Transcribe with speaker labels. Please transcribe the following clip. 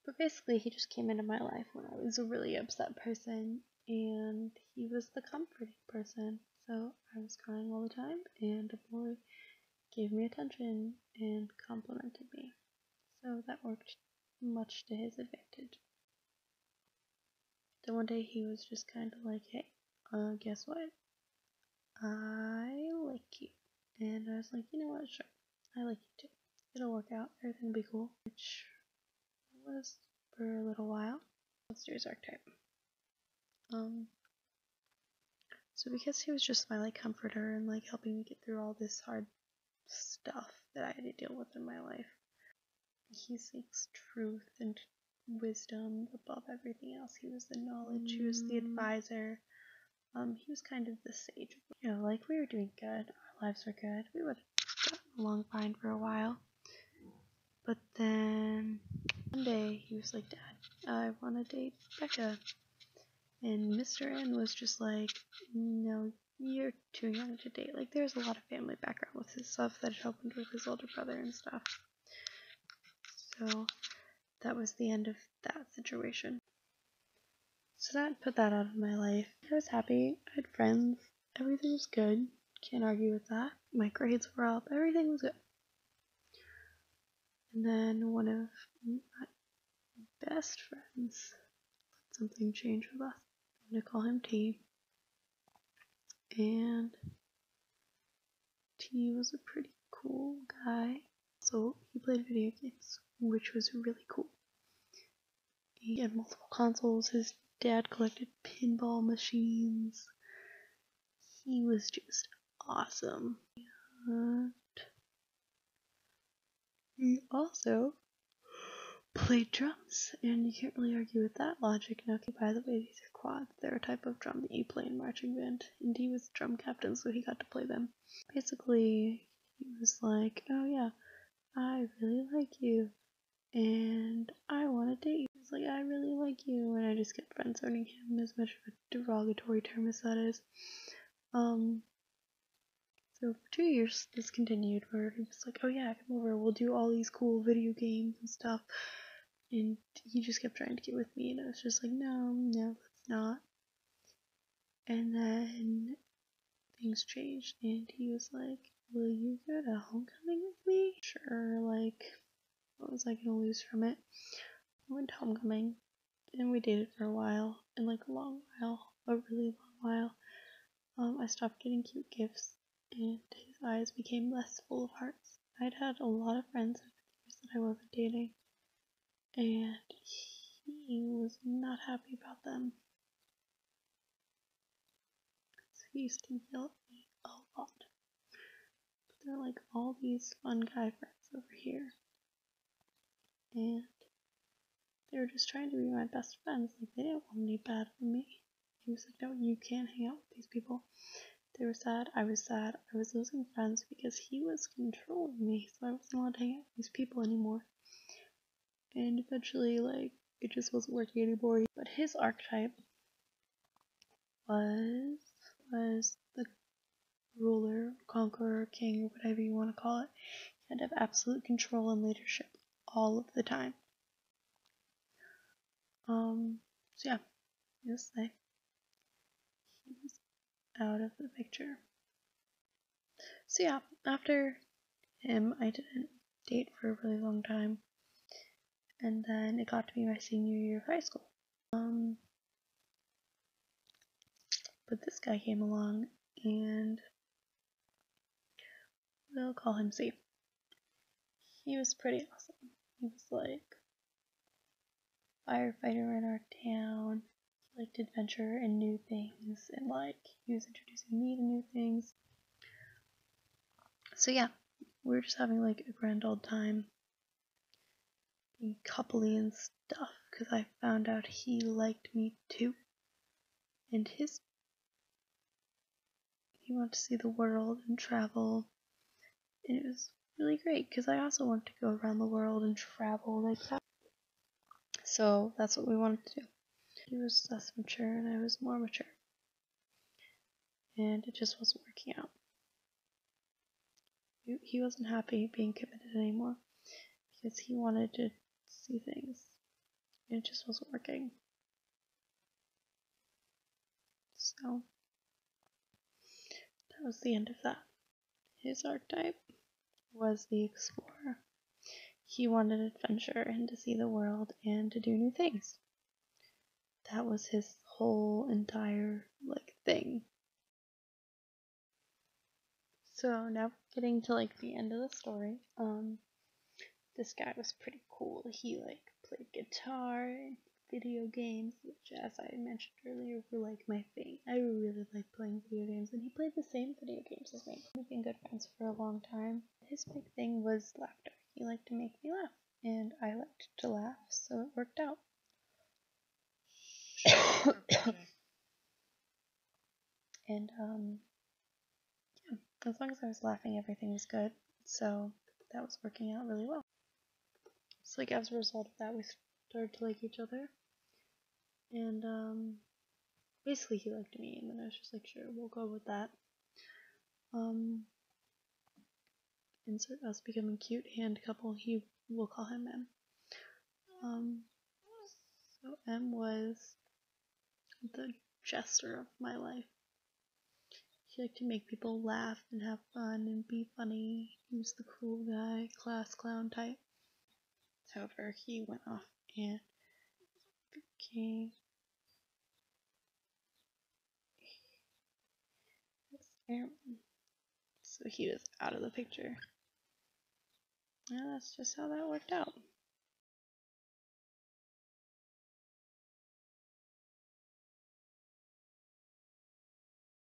Speaker 1: But basically, he just came into my life when I was a really upset person, and he was the comforting person. So I was crying all the time, and a boy gave me attention and complimented me. So that worked much to his advantage. Then one day he was just kind of like, hey, guess what? I like you. And I was like, you know what, sure, I like you too. It'll work out, everything will be cool. Which was for a little while. Monsters archetype. So because he was just my like comforter and like helping me get through all this hard stuff that I had to deal with in my life, he seeks truth and wisdom above everything else. He was the knowledge, he was the advisor. He was kind of the sage. You know, like we were doing good, our lives were good. We would have gotten along fine for a while. But then one day he was like, Dad, I want to date Becca. And Mr. N was just like, no, you're too young to date. Like, there's a lot of family background with his stuff that had happened with his older brother and stuff. So that was the end of that situation. So that put that out of my life. I was happy. I had friends. Everything was good. Can't argue with that. My grades were up. Everything was good. And then one of my best friends let something change with us. I'm going to call him T. And T was a pretty cool guy. So he played video games, which was really cool. He had multiple consoles. His dad collected pinball machines. He was just awesome. And he also played drums, and you can't really argue with that logic. Now, okay, by the way, these are quads. They're a type of drum that you play in marching band, and he was drum captain, so he got to play them. Basically, he was like, oh yeah, I really like you, and I want to date you. He was like, I really like you, and I just kept friend-zoning him, as much of a derogatory term as that is. So for 2 years, this continued, where he was like, oh yeah, come over, we'll do all these cool video games and stuff. And he just kept trying to get with me, and I was just like, no, let's not. And then things changed, and he was like, will you go to homecoming with me? Sure, like, what was I gonna lose from it? I went to homecoming, and we dated for a while, and like a long while, a really long while. I stopped getting cute gifts, and his eyes became less full of hearts. I'd had a lot of friends over the years that I wasn't dating, and he was not happy about them. So he used to yell at me a lot. But they're like all these fun guy friends over here, and they were just trying to be my best friends. Like, they didn't want any bad for me. He was like, no, you can't hang out with these people. They were sad. I was sad. I was losing friends because he was controlling me, so I wasn't allowed to hang out with these people anymore. And eventually, like, it just wasn't working anymore. But his archetype was the ruler, conqueror, king, or whatever you want to call it. He had to have absolute control and leadership all of the time. So yeah, just say he was out of the picture. So yeah, after him, I didn't date for a really long time, and then it got to be my senior year of high school. But this guy came along, and we'll call him C. He was pretty awesome. He was like firefighter in our town. He liked adventure and new things, and like he was introducing me to new things. So yeah, we were just having like a grand old time, being coupley and stuff, because I found out he liked me too, and he wanted to see the world and travel, and it was really great because I also wanted to go around the world and travel like that. So that's what we wanted to do. He was less mature and I was more mature, and it just wasn't working out. He wasn't happy being committed anymore because he wanted to see things it just wasn't working. So that was the end of that. His archetype was the explorer. He wanted adventure and to see the world and to do new things. That was his whole entire thing. So now getting to the end of the story. This guy was pretty cool. He played guitar and video games, which, as I mentioned earlier, were my thing. I really like playing video games, and he played the same video games as me. We've been good friends for a long time. His big thing was laughter. He liked to make me laugh, and I liked to laugh, so it worked out. And yeah, as long as I was laughing, everything was good. So that was working out really well. So as a result of that, we started to like each other. And basically he liked me, and then I was just sure, we'll go with that. Insert us becoming cute hand couple, we'll call him M. So M was the jester of my life. He liked to make people laugh and have fun and be funny. He was the cool guy, class clown type. However, he went off and became airman. So he was out of the picture. And that's just how that worked out.